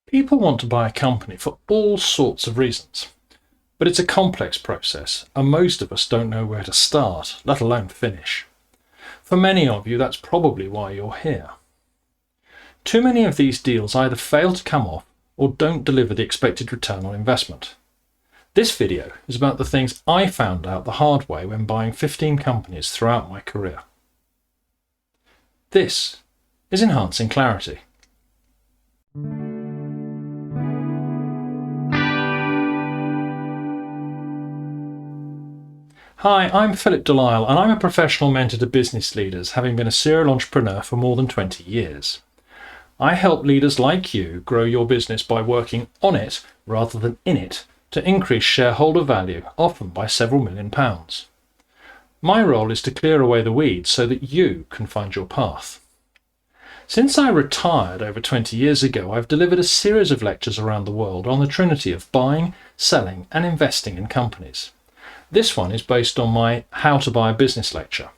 People want to buy a company for all sorts of reasons, but it's a complex process and most of us don't know where to start, let alone finish. For many of you, that's probably why you're here. Too many of these deals either fail to come off or don't deliver the expected return on investment. This video is about the things I found out the hard way when buying 15 companies throughout my career. This is Enhancing Clarity. Hi, I'm Philip de Lisle and I'm a professional mentor to business leaders, having been a serial entrepreneur for more than 20 years. I help leaders like you grow your business by working on it rather than in it to increase shareholder value, often by several £1,000,000. My role is to clear away the weeds so that you can find your path. Since I retired over 20 years ago, I've delivered a series of lectures around the world on the trinity of buying, selling and investing in companies. This one is based on my How to Buy a Business lecture.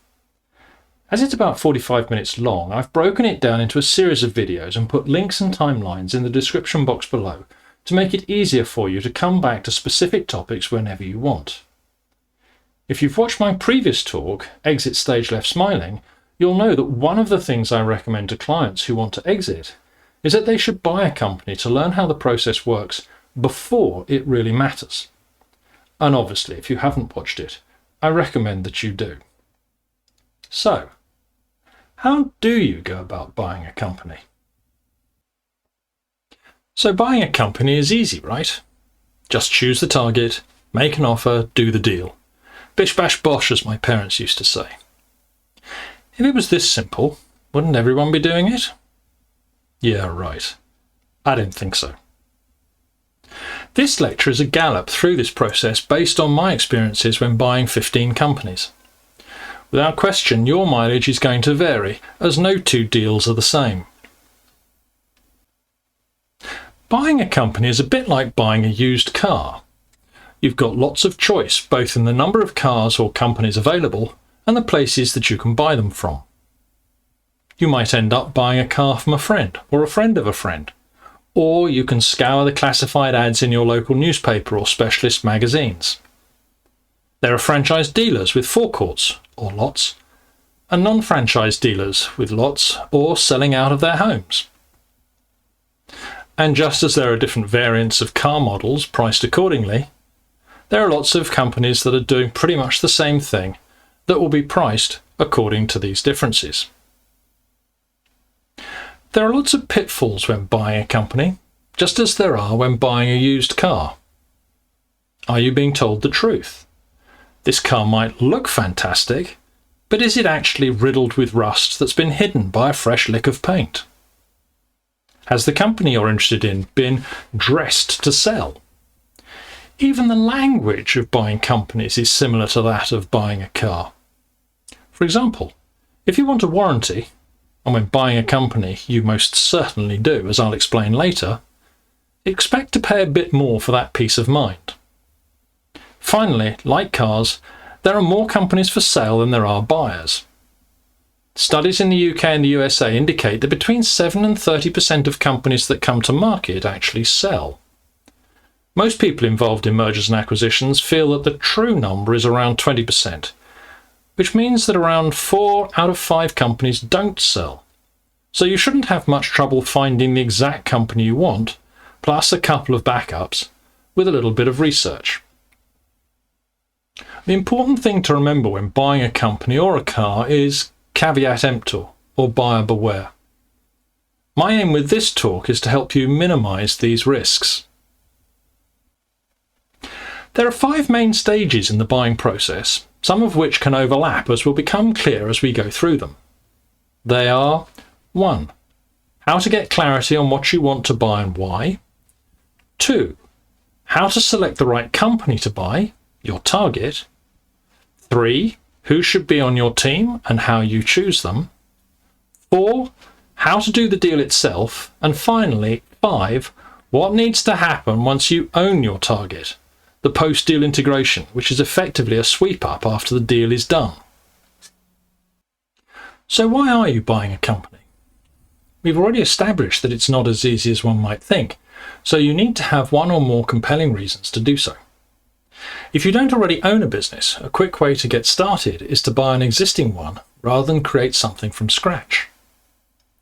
As it's about 45 minutes long, I've broken it down into a series of videos and put links and timelines in the description box below to make it easier for you to come back to specific topics whenever you want. If you've watched my previous talk, Exit Stage Left Smiling, you'll know that one of the things I recommend to clients who want to exit is that they should buy a company to learn how the process works before it really matters. And obviously, if you haven't watched it, I recommend that you do. So, how do you go about buying a company? So buying a company is easy, right? Just choose the target, make an offer, do the deal. Bish bash bosh, as my parents used to say. If it was this simple, wouldn't everyone be doing it? Yeah, right. I don't think so. This lecture is a gallop through this process based on my experiences when buying 15 companies. Without question, your mileage is going to vary, as no two deals are the same. Buying a company is a bit like buying a used car. You've got lots of choice, both in the number of cars or companies available and the places that you can buy them from. You might end up buying a car from a friend or a friend of a friend. Or you can scour the classified ads in your local newspaper or specialist magazines. There are franchise dealers with forecourts or lots, and non-franchise dealers with lots or selling out of their homes. And just as there are different variants of car models priced accordingly, there are lots of companies that are doing pretty much the same thing that will be priced according to these differences. There are lots of pitfalls when buying a company, just as there are when buying a used car. Are you being told the truth? This car might look fantastic, but is it actually riddled with rust that's been hidden by a fresh lick of paint? Has the company you're interested in been dressed to sell? Even the language of buying companies is similar to that of buying a car. For example, if you want a warranty, and when buying a company you most certainly do, as I'll explain later, expect to pay a bit more for that peace of mind. Finally, like cars, there are more companies for sale than there are buyers. Studies in the UK and the USA indicate that between 7 and 30% of companies that come to market actually sell. Most people involved in mergers and acquisitions feel that the true number is around 20%. Which means that around 4 out of 5 companies don't sell. So you shouldn't have much trouble finding the exact company you want, plus a couple of backups, with a little bit of research. The important thing to remember when buying a company or a car is caveat emptor, or buyer beware. My aim with this talk is to help you minimise these risks. There are 5 main stages in the buying process, some of which can overlap as will become clear as we go through them. They are 1. How to get clarity on what you want to buy and why. 2. How to select the right company to buy, your target. 3. Who should be on your team and how you choose them. 4. How to do the deal itself. And finally, 5. What needs to happen once you own your target. The post-deal integration, which is effectively a sweep-up after the deal is done. So why are you buying a company? We've already established that it's not as easy as one might think, So you need to have one or more compelling reasons to do so. If you don't already own a business, a quick way to get started is to buy an existing one rather than create something from scratch.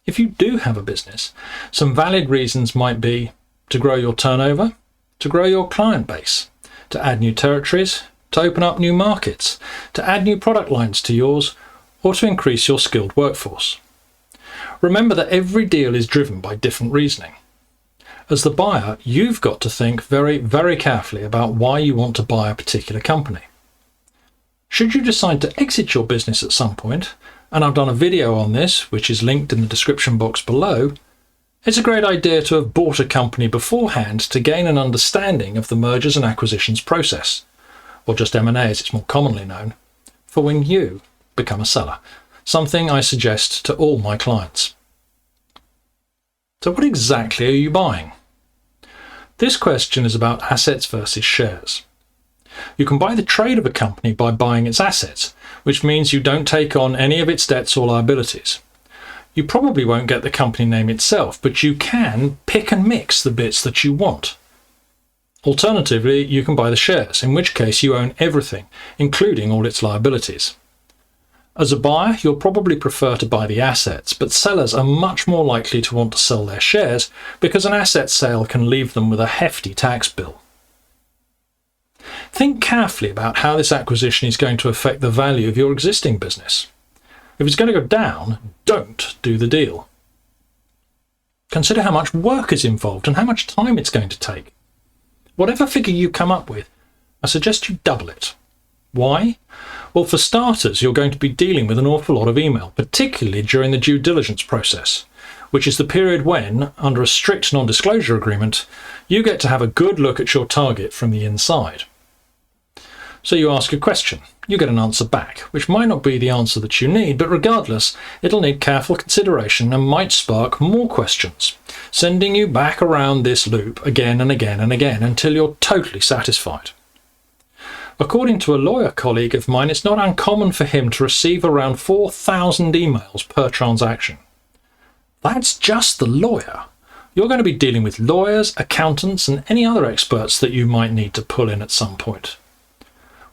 If you do have a business, some valid reasons might be to grow your turnover, to grow your client base, to add new territories, to open up new markets, to add new product lines to yours, or to increase your skilled workforce. Remember that every deal is driven by different reasoning. As the buyer, you've got to think very, very carefully about why you want to buy a particular company. Should you decide to exit your business at some point, and I've done a video on this, which is linked in the description box below, it's a great idea to have bought a company beforehand to gain an understanding of the mergers and acquisitions process, or just M&A as it's more commonly known, for when you become a seller, something I suggest to all my clients. So what exactly are you buying? This question is about assets versus shares. You can buy the trade of a company by buying its assets, which means you don't take on any of its debts or liabilities. You probably won't get the company name itself, but you can pick and mix the bits that you want. Alternatively, you can buy the shares, in which case you own everything, including all its liabilities. As a buyer, you'll probably prefer to buy the assets, but sellers are much more likely to want to sell their shares because an asset sale can leave them with a hefty tax bill. Think carefully about how this acquisition is going to affect the value of your existing business. If it's going to go down, don't do the deal. Consider how much work is involved and how much time it's going to take. Whatever figure you come up with, I suggest you double it. Why? Well, for starters, you're going to be dealing with an awful lot of email, particularly during the due diligence process, which is the period when, under a strict non-disclosure agreement, you get to have a good look at your target from the inside. So you ask a question, you get an answer back, which might not be the answer that you need, but regardless, it'll need careful consideration and might spark more questions, sending you back around this loop again and again and again until you're totally satisfied. According to a lawyer colleague of mine, it's not uncommon for him to receive around 4,000 emails per transaction. That's just the lawyer. You're going to be dealing with lawyers, accountants, and any other experts that you might need to pull in at some point.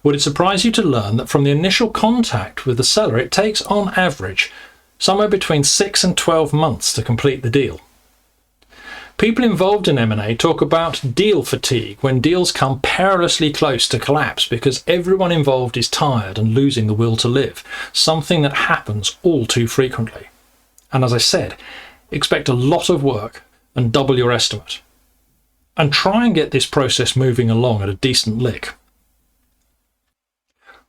Would it surprise you to learn that from the initial contact with the seller, it takes, on average, somewhere between 6 and 12 months to complete the deal? People involved in M&A talk about deal fatigue when deals come perilously close to collapse because everyone involved is tired and losing the will to live, something that happens all too frequently. And as I said, expect a lot of work and double your estimate. And try and get this process moving along at a decent lick.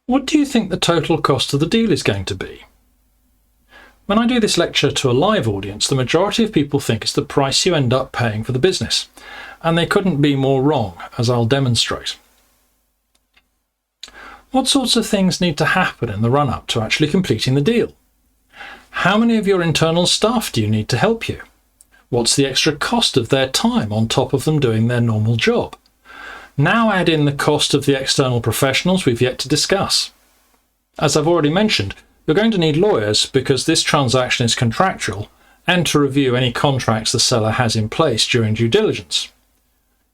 What do you think the total cost of the deal is going to be? When I do this lecture to a live audience, the majority of people think it's the price you end up paying for the business, and they couldn't be more wrong, as I'll demonstrate. What sorts of things need to happen in the run-up to actually completing the deal? How many of your internal staff do you need to help you? What's the extra cost of their time on top of them doing their normal job? Now add in the cost of the external professionals we've yet to discuss. As I've already mentioned, you're going to need lawyers because this transaction is contractual and to review any contracts the seller has in place during due diligence.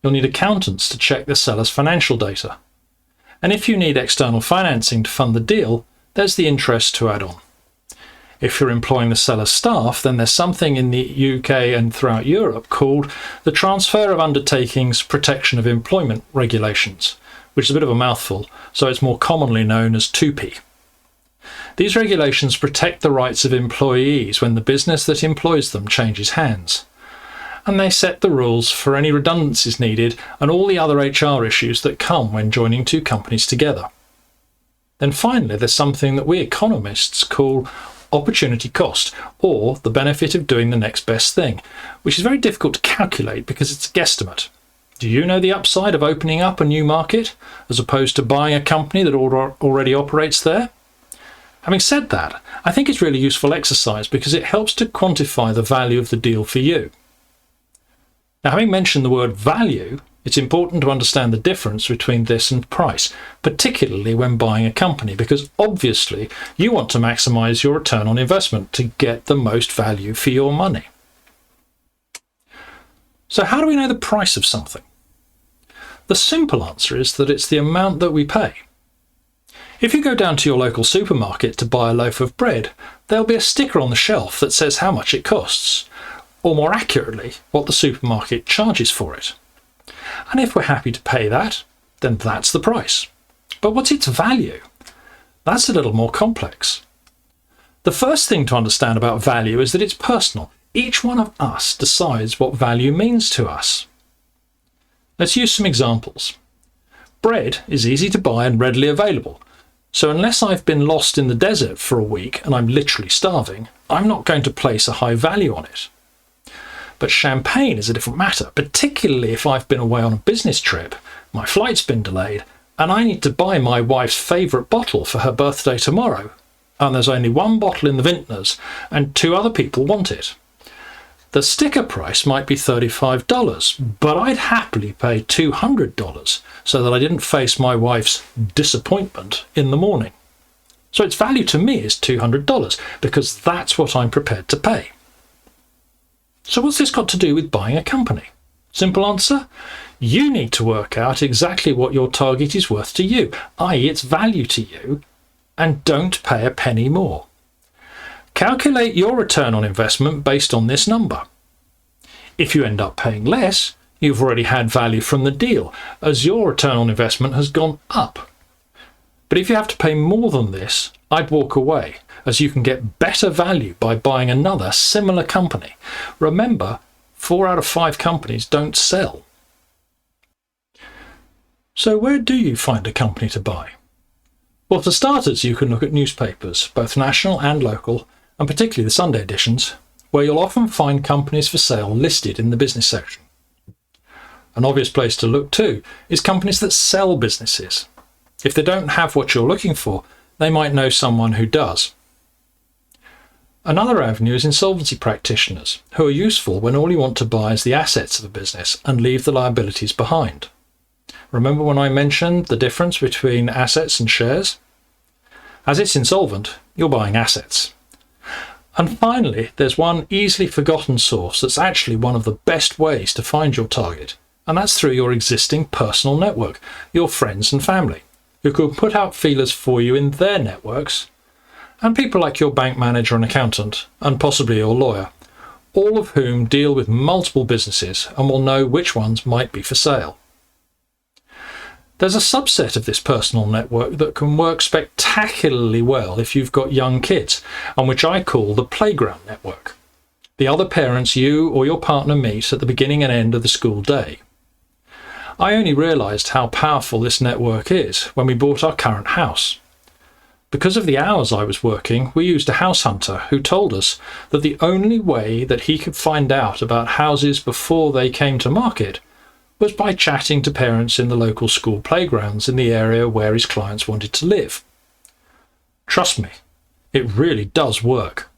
You'll need accountants to check the seller's financial data. And if you need external financing to fund the deal, there's the interest to add on. If you're employing the seller's staff, then there's something in the UK and throughout Europe called the Transfer of Undertakings Protection of Employment Regulations, which is a bit of a mouthful, so it's more commonly known as 2P. These regulations protect the rights of employees when the business that employs them changes hands. And they set the rules for any redundancies needed and all the other HR issues that come when joining two companies together. Then finally, there's something that we economists call opportunity cost, or the benefit of doing the next best thing, which is very difficult to calculate because it's a guesstimate. Do you know the upside of opening up a new market as opposed to buying a company that already operates there? Having said that, I think it's really useful exercise because it helps to quantify the value of the deal for you. Now, having mentioned the word value, it's important to understand the difference between this and price, particularly when buying a company, because obviously you want to maximize your return on investment to get the most value for your money. So how do we know the price of something? The simple answer is that it's the amount that we pay. If you go down to your local supermarket to buy a loaf of bread, there'll be a sticker on the shelf that says how much it costs, or more accurately, what the supermarket charges for it. And if we're happy to pay that, then that's the price. But what's its value? That's a little more complex. The first thing to understand about value is that it's personal. Each one of us decides what value means to us. Let's use some examples. Bread is easy to buy and readily available. So unless I've been lost in the desert for a week and I'm literally starving, I'm not going to place a high value on it. But champagne is a different matter, particularly if I've been away on a business trip, my flight's been delayed, and I need to buy my wife's favourite bottle for her birthday tomorrow, and there's only one bottle in the vintners and 2 other people want it. The sticker price might be $35, but I'd happily pay $200 so that I didn't face my wife's disappointment in the morning. So its value to me is $200 because that's what I'm prepared to pay. So what's this got to do with buying a company? Simple answer, you need to work out exactly what your target is worth to you, i.e. its value to you, and don't pay a penny more. Calculate your return on investment based on this number. If you end up paying less, you've already had value from the deal, as your return on investment has gone up. But if you have to pay more than this, I'd walk away, as you can get better value by buying another similar company. Remember, 4 out of 5 companies don't sell. So where do you find a company to buy? Well, for starters, you can look at newspapers, both national and local, and particularly the Sunday editions, where you'll often find companies for sale listed in the business section. An obvious place to look too is companies that sell businesses. If they don't have what you're looking for, they might know someone who does. Another avenue is insolvency practitioners, who are useful when all you want to buy is the assets of a business and leave the liabilities behind. Remember when I mentioned the difference between assets and shares? As it's insolvent, you're buying assets. And finally, there's one easily forgotten source that's actually one of the best ways to find your target, and that's through your existing personal network, your friends and family, who can put out feelers for you in their networks, and people like your bank manager and accountant, and possibly your lawyer, all of whom deal with multiple businesses and will know which ones might be for sale. There's a subset of this personal network that can work spectacularly well if you've got young kids, and which I call the playground network. The other parents you or your partner meet at the beginning and end of the school day. I only realised how powerful this network is when we bought our current house. Because of the hours I was working, we used a house hunter who told us that the only way that he could find out about houses before they came to market was by chatting to parents in the local school playgrounds in the area where his clients wanted to live. Trust me, it really does work.